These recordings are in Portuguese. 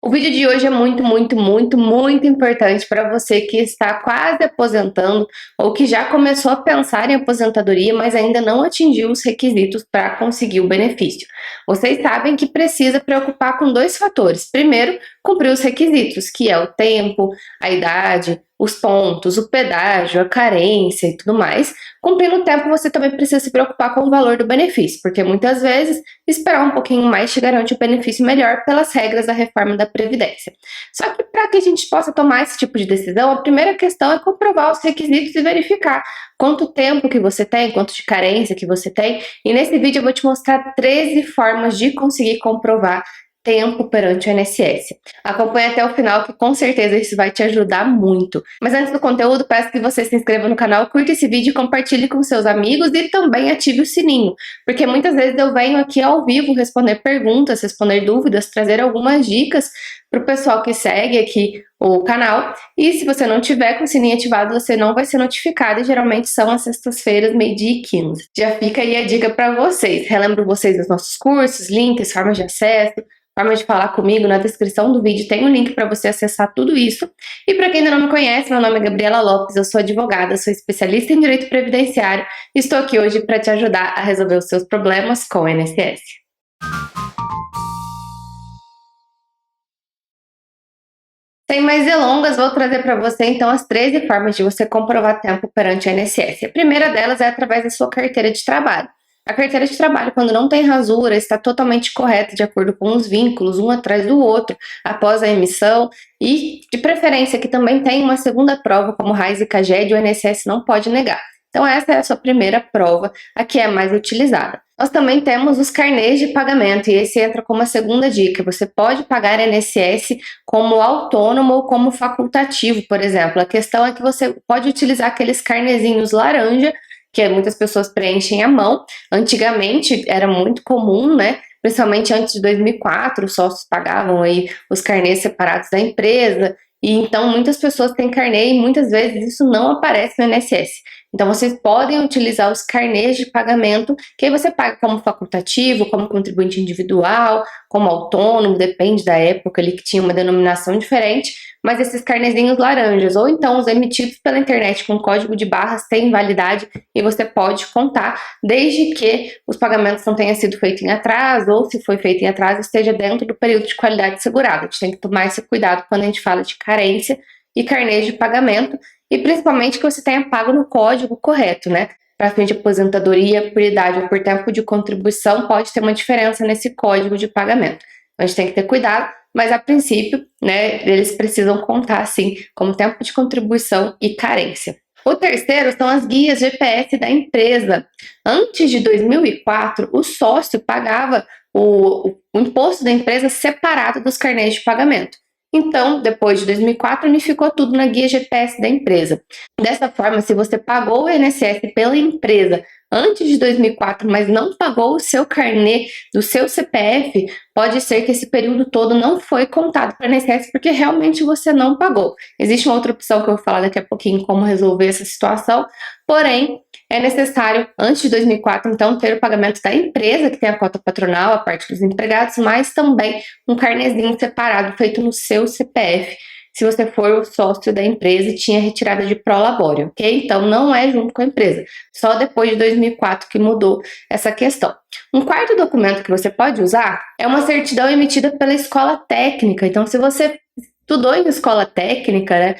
O vídeo de hoje é muito importante para você que está quase aposentando ou que já começou a pensar em aposentadoria, mas ainda não atingiu os requisitos para conseguir o benefício. Vocês sabem que precisa preocupar com dois fatores. Primeiro, cumprir os requisitos, que é o tempo, a idade, os pontos, o pedágio, a carência e tudo mais. Cumprindo o tempo, você também precisa se preocupar com o valor do benefício, porque muitas vezes esperar um pouquinho mais te garante um benefício melhor pelas regras da reforma da Previdência. Só que para que a gente possa tomar esse tipo de decisão, a primeira questão é comprovar os requisitos e verificar quanto tempo que você tem, quanto de carência que você tem. E nesse vídeo eu vou te mostrar 13 formas de conseguir comprovar tempo perante o INSS. Acompanhe até o final que com certeza isso vai te ajudar muito. Mas antes do conteúdo, peço que você se inscreva no canal, curta esse vídeo, compartilhe com seus amigos e também ative o sininho, porque muitas vezes eu venho aqui ao vivo responder perguntas, responder dúvidas, trazer algumas dicas para o pessoal que segue aqui o canal. E se você não tiver com o sininho ativado, você não vai ser notificado, e geralmente são às sextas-feiras, 12h15. Já fica aí a dica para vocês. Relembro vocês dos nossos cursos, links, formas de acesso, forma de falar comigo. Na descrição do vídeo tem um link para você acessar tudo isso. E para quem ainda não me conhece, meu nome é Gabriela Lopes, eu sou advogada, sou especialista em direito previdenciário e estou aqui hoje para te ajudar a resolver os seus problemas com o INSS. Sem mais delongas, vou trazer para você então as 13 formas de você comprovar tempo perante o INSS. A primeira delas é através da sua carteira de trabalho. A carteira de trabalho, quando não tem rasura, está totalmente correta, de acordo com os vínculos, um atrás do outro, após a emissão, e de preferência que também tem uma segunda prova, como RAIS e CAGED, o INSS não pode negar. Então essa é a sua primeira prova, a que é mais utilizada. Nós também temos os carnês de pagamento, e esse entra como a segunda dica. Você pode pagar INSS como autônomo ou como facultativo, por exemplo. A questão é que você pode utilizar aqueles carnezinhos laranja, que muitas pessoas preenchem à mão. Antigamente era muito comum, né? Principalmente antes de 2004, os sócios pagavam aí os carnês separados da empresa, e então muitas pessoas têm carnê e muitas vezes isso não aparece no INSS. Então vocês podem utilizar os carnês de pagamento, que aí você paga como facultativo, como contribuinte individual, como autônomo, depende da época ali que tinha uma denominação diferente, mas esses carnezinhos laranjas, ou então os emitidos pela internet com código de barras, têm validade e você pode contar, desde que os pagamentos não tenham sido feitos em atraso, ou se foi feito em atraso, esteja dentro do período de qualidade segurada. A gente tem que tomar esse cuidado quando a gente fala de carência e carnês de pagamento, e principalmente que você tenha pago no código correto, né? Para fim de aposentadoria, por idade ou por tempo de contribuição, pode ter uma diferença nesse código de pagamento. Então, a gente tem que ter cuidado, mas a princípio, né, eles precisam contar, sim, como tempo de contribuição e carência. O terceiro são as guias GPS da empresa. Antes de 2004, o sócio pagava o imposto da empresa separado dos carnês de pagamento. Então, depois de 2004, unificou tudo na guia GPS da empresa. Dessa forma, se você pagou o INSS pela empresa antes de 2004, mas não pagou o seu carnê do seu CPF, pode ser que esse período todo não foi contado para o INSS porque realmente você não pagou. Existe uma outra opção que eu vou falar daqui a pouquinho como resolver essa situação, porém, é necessário, antes de 2004, então, ter o pagamento da empresa, que tem a cota patronal, a parte dos empregados, mas também um carnezinho separado feito no seu CPF, se você for o sócio da empresa e tinha retirada de prolabore, ok? Então, não é junto com a empresa, só depois de 2004 que mudou essa questão. Um quarto documento que você pode usar é uma certidão emitida pela escola técnica. Então, se você estudou em escola técnica, né,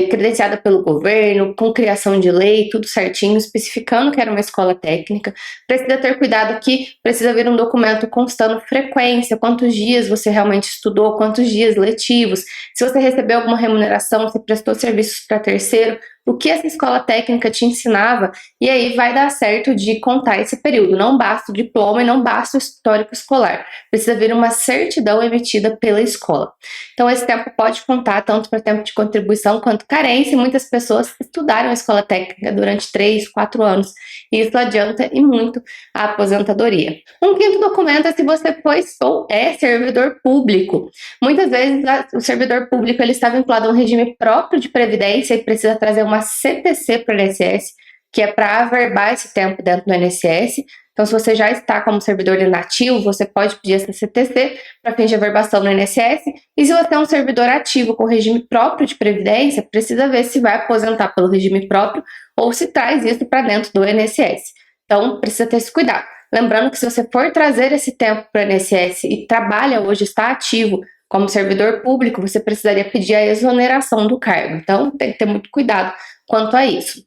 credenciada pelo governo, com criação de lei, tudo certinho, especificando que era uma escola técnica, precisa ter cuidado que precisa vir um documento constando frequência, quantos dias você realmente estudou, quantos dias letivos, se você recebeu alguma remuneração, se prestou serviços para terceiro, o que essa escola técnica te ensinava, e aí vai dar certo de contar esse período. Não basta o diploma e não basta o histórico escolar, precisa vir uma certidão emitida pela escola. Então esse tempo pode contar tanto para tempo de contribuição quanto carência, e muitas pessoas estudaram a escola técnica durante 3, 4 anos, e isso adianta e muito a aposentadoria. Um quinto documento é se você foi ou é servidor público. Muitas vezes o servidor público ele está vinculado a um regime próprio de previdência e precisa trazer uma CTC para o INSS, que é para averbar esse tempo dentro do INSS. Então, se você já está como servidor inativo, você pode pedir essa CTC para fins de averbação no INSS. E se você é um servidor ativo com regime próprio de previdência, precisa ver se vai aposentar pelo regime próprio ou se traz isso para dentro do INSS. Então, precisa ter esse cuidado. Lembrando que se você for trazer esse tempo para o INSS e trabalha hoje, está ativo como servidor público, você precisaria pedir a exoneração do cargo. Então, tem que ter muito cuidado quanto a isso.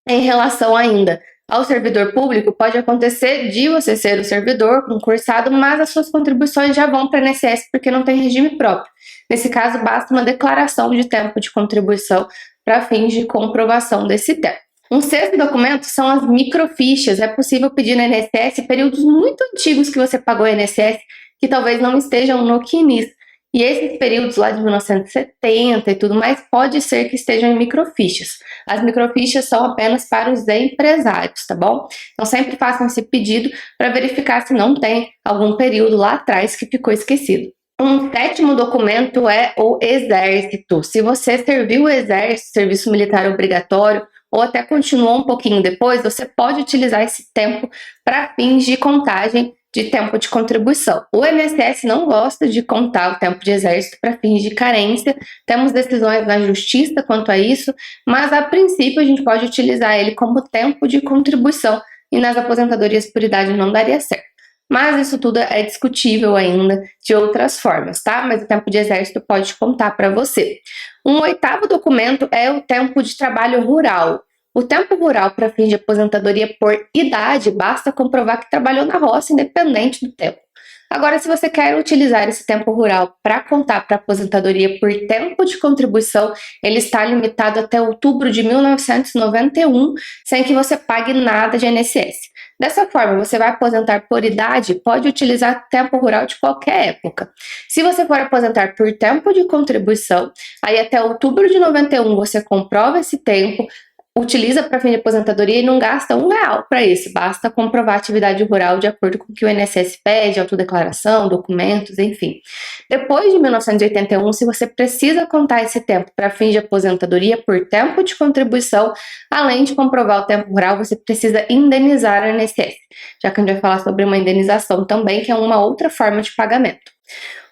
Em relação ainda ao servidor público, pode acontecer de você ser o servidor concursado, mas as suas contribuições já vão para o INSS porque não tem regime próprio. Nesse caso, basta uma declaração de tempo de contribuição para fins de comprovação desse tempo. Um sexto documento são as microfichas. É possível pedir no INSS períodos muito antigos que você pagou no INSS, que talvez não estejam no CNIS. E esses períodos lá de 1970 e tudo mais, pode ser que estejam em microfichas. As microfichas são apenas para os empresários, tá bom? Então sempre façam esse pedido para verificar se não tem algum período lá atrás que ficou esquecido. Um sétimo documento é o Exército. Se você serviu o Exército, serviço militar obrigatório, ou até continuou um pouquinho depois, você pode utilizar esse tempo para fins de contagem de tempo de contribuição. O INSS não gosta de contar o tempo de exército para fins de carência, temos decisões na justiça quanto a isso, mas a princípio a gente pode utilizar ele como tempo de contribuição e nas aposentadorias por idade não daria certo. Mas isso tudo é discutível ainda de outras formas, tá? Mas o tempo de exército pode contar para você. Um oitavo documento é o tempo de trabalho rural. O tempo rural para fins de aposentadoria por idade, basta comprovar que trabalhou na roça, independente do tempo. Agora, se você quer utilizar esse tempo rural para contar para aposentadoria por tempo de contribuição, ele está limitado até outubro de 1991, sem que você pague nada de INSS. Dessa forma, você vai aposentar por idade, pode utilizar tempo rural de qualquer época. Se você for aposentar por tempo de contribuição, aí até outubro de 91 você comprova esse tempo, utiliza para fim de aposentadoria e não gasta R$1 para isso, basta comprovar a atividade rural de acordo com o que o INSS pede, autodeclaração, documentos, enfim. Depois de 1981, se você precisa contar esse tempo para fim de aposentadoria por tempo de contribuição, além de comprovar o tempo rural, você precisa indenizar o INSS, já que a gente vai falar sobre uma indenização também, que é uma outra forma de pagamento.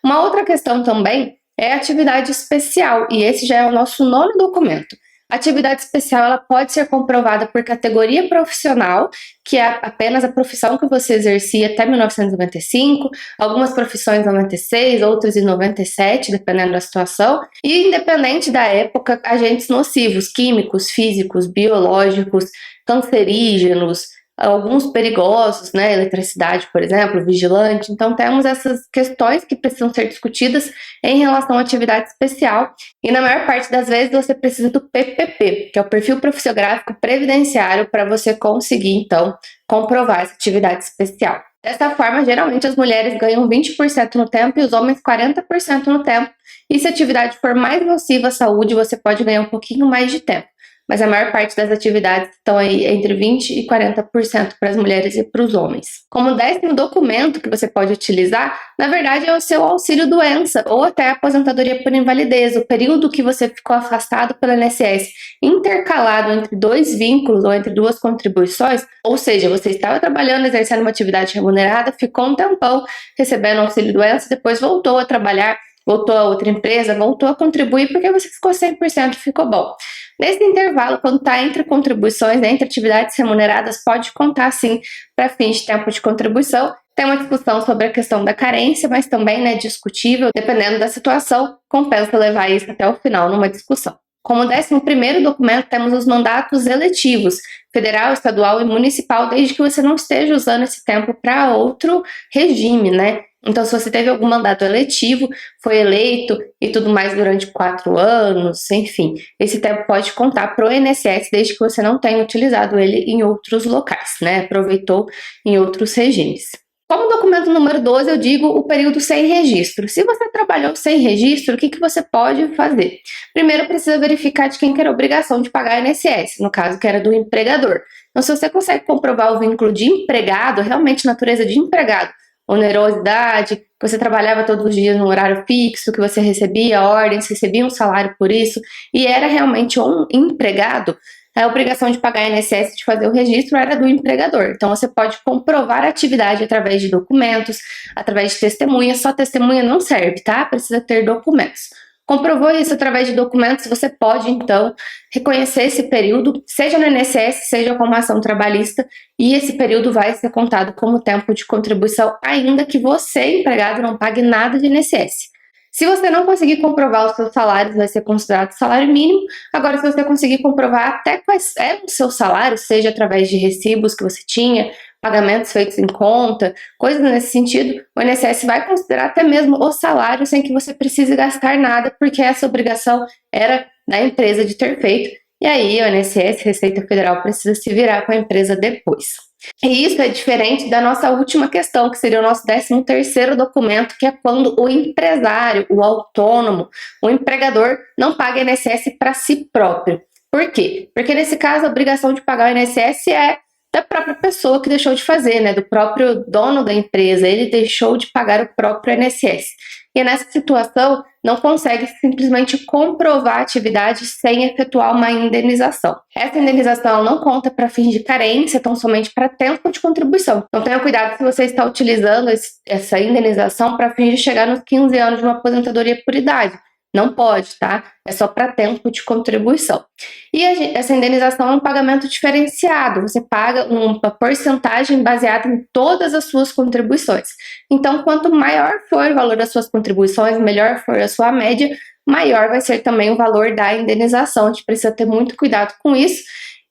Uma outra questão também é a atividade especial, e esse já é o nosso nono documento. A atividade especial ela pode ser comprovada por categoria profissional, que é apenas a profissão que você exercia até 1995, algumas profissões em 96, outras em 97, dependendo da situação, e independente da época, agentes nocivos, químicos, físicos, biológicos, cancerígenos, alguns perigosos, né, eletricidade, por exemplo, vigilante. Então temos essas questões que precisam ser discutidas em relação à atividade especial, e na maior parte das vezes você precisa do PPP, que é o perfil profissiográfico previdenciário, para você conseguir então comprovar essa atividade especial. Dessa forma, geralmente as mulheres ganham 20% no tempo e os homens 40% no tempo, e se a atividade for mais nociva à saúde, você pode ganhar um pouquinho mais de tempo. Mas a maior parte das atividades estão aí entre 20% e 40% para as mulheres e para os homens. Como 10º documento que você pode utilizar, na verdade é o seu auxílio-doença ou até a aposentadoria por invalidez, o período que você ficou afastado pelo INSS, intercalado entre dois vínculos ou entre duas contribuições, ou seja, você estava trabalhando, exercendo uma atividade remunerada, ficou um tempão recebendo auxílio-doença, depois voltou a trabalhar, voltou a outra empresa, voltou a contribuir porque você ficou 100% e ficou bom. Nesse intervalo, quando está entre contribuições, entre atividades remuneradas, pode contar sim para fins de tempo de contribuição. Tem uma discussão sobre a questão da carência, mas também é discutível, dependendo da situação, compensa levar isso até o final numa discussão. Como 11º documento, temos os mandatos eletivos, federal, estadual e municipal, desde que você não esteja usando esse tempo para outro regime, né? Então, se você teve algum mandato eletivo, foi eleito e tudo mais durante 4 anos, enfim, esse tempo pode contar para o INSS desde que você não tenha utilizado ele em outros locais, né? Aproveitou em outros regimes. Como documento número 12, eu digo o período sem registro. Se você trabalhou sem registro, o que você pode fazer? Primeiro, precisa verificar de quem que era a obrigação de pagar INSS, no caso que era do empregador. Então, se você consegue comprovar o vínculo de empregado, realmente natureza de empregado, onerosidade, que você trabalhava todos os dias no horário fixo, que você recebia ordens, recebia um salário por isso, e era realmente um empregado, a obrigação de pagar INSS, de fazer o registro, era do empregador. Então, você pode comprovar a atividade através de documentos, através de testemunha. Só testemunha não serve, tá? Precisa ter documentos. Comprovou isso através de documentos, você pode, então, reconhecer esse período, seja no INSS, seja como ação trabalhista, e esse período vai ser contado como tempo de contribuição, ainda que você, empregado, não pague nada de INSS. Se você não conseguir comprovar os seus salários, vai ser considerado salário mínimo. Agora, se você conseguir comprovar até quais eram os seus salários, seja através de recibos que você tinha, pagamentos feitos em conta, coisas nesse sentido, o INSS vai considerar até mesmo o salário sem que você precise gastar nada, porque essa obrigação era da empresa de ter feito. E aí, o INSS, Receita Federal, precisa se virar com a empresa depois. E isso é diferente da nossa última questão, que seria o nosso 13º documento, que é quando o empresário, o autônomo, o empregador não paga INSS para si próprio. Por quê? Porque nesse caso a obrigação de pagar o INSS é da própria pessoa que deixou de fazer, né? Do próprio dono da empresa, ele deixou de pagar o próprio INSS. E nessa situação, não consegue simplesmente comprovar a atividade sem efetuar uma indenização. Essa indenização não conta para fins de carência, tão somente para tempo de contribuição. Então tenha cuidado se você está utilizando essa indenização para fins de chegar nos 15 anos de uma aposentadoria por idade. Não pode, tá? É só para tempo de contribuição. E essa indenização é um pagamento diferenciado. Você paga uma porcentagem baseada em todas as suas contribuições. Então, quanto maior for o valor das suas contribuições, melhor for a sua média, maior vai ser também o valor da indenização. A gente precisa ter muito cuidado com isso.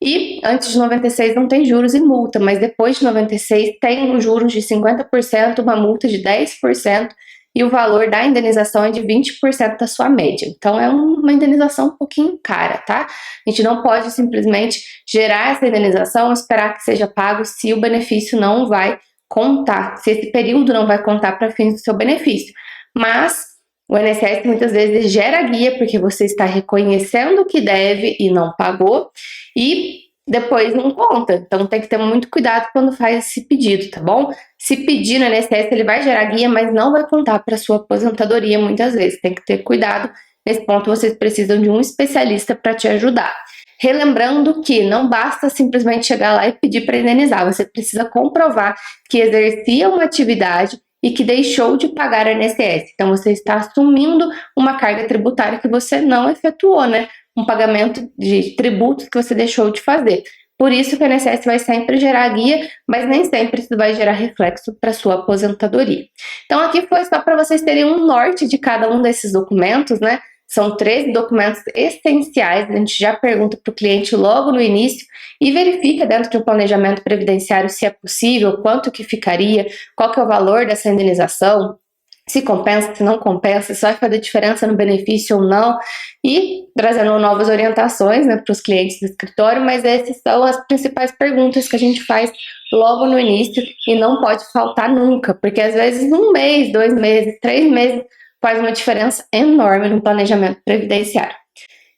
E antes de 96 não tem juros e multa, mas depois de 96 tem um juros de 50%, uma multa de 10%. E o valor da indenização é de 20% da sua média. Então, é uma indenização um pouquinho cara, tá? A gente não pode simplesmente gerar essa indenização e esperar que seja pago se o benefício não vai contar, se esse período não vai contar para fins do seu benefício. Mas o INSS muitas vezes gera guia porque você está reconhecendo que deve e não pagou, e depois não conta. Então tem que ter muito cuidado quando faz esse pedido, tá bom? Se pedir no INSS, ele vai gerar guia, mas não vai contar para sua aposentadoria muitas vezes. Tem que ter cuidado. Nesse ponto, vocês precisam de um especialista para te ajudar. Relembrando que não basta simplesmente chegar lá e pedir para indenizar. Você precisa comprovar que exercia uma atividade e que deixou de pagar a INSS. Então você está assumindo uma carga tributária que você não efetuou, né? Um pagamento de tributos que você deixou de fazer. Por isso que o INSS vai sempre gerar guia, mas nem sempre isso vai gerar reflexo para sua aposentadoria. Então aqui foi só para vocês terem um norte de cada um desses documentos, né? São 13 documentos essenciais, a gente já pergunta para o cliente logo no início e verifica dentro de um planejamento previdenciário se é possível, quanto que ficaria, qual que é o valor dessa indenização, se compensa, se não compensa, se vai fazer diferença no benefício ou não, e trazendo novas orientações, né, para os clientes do escritório, mas essas são as principais perguntas que a gente faz logo no início e não pode faltar nunca, porque às vezes 1 mês, 2 meses, 3 meses faz uma diferença enorme no planejamento previdenciário.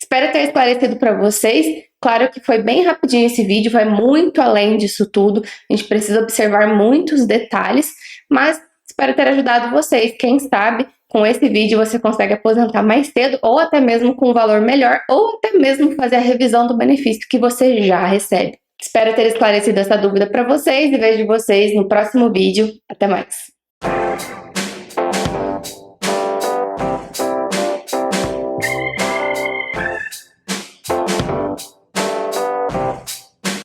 Espero ter esclarecido para vocês. Claro que foi bem rapidinho esse vídeo, vai muito além disso tudo, a gente precisa observar muitos detalhes, mas espero ter ajudado vocês. Quem sabe com esse vídeo você consegue aposentar mais cedo ou até mesmo com um valor melhor ou até mesmo fazer a revisão do benefício que você já recebe. Espero ter esclarecido essa dúvida para vocês e vejo vocês no próximo vídeo. Até mais!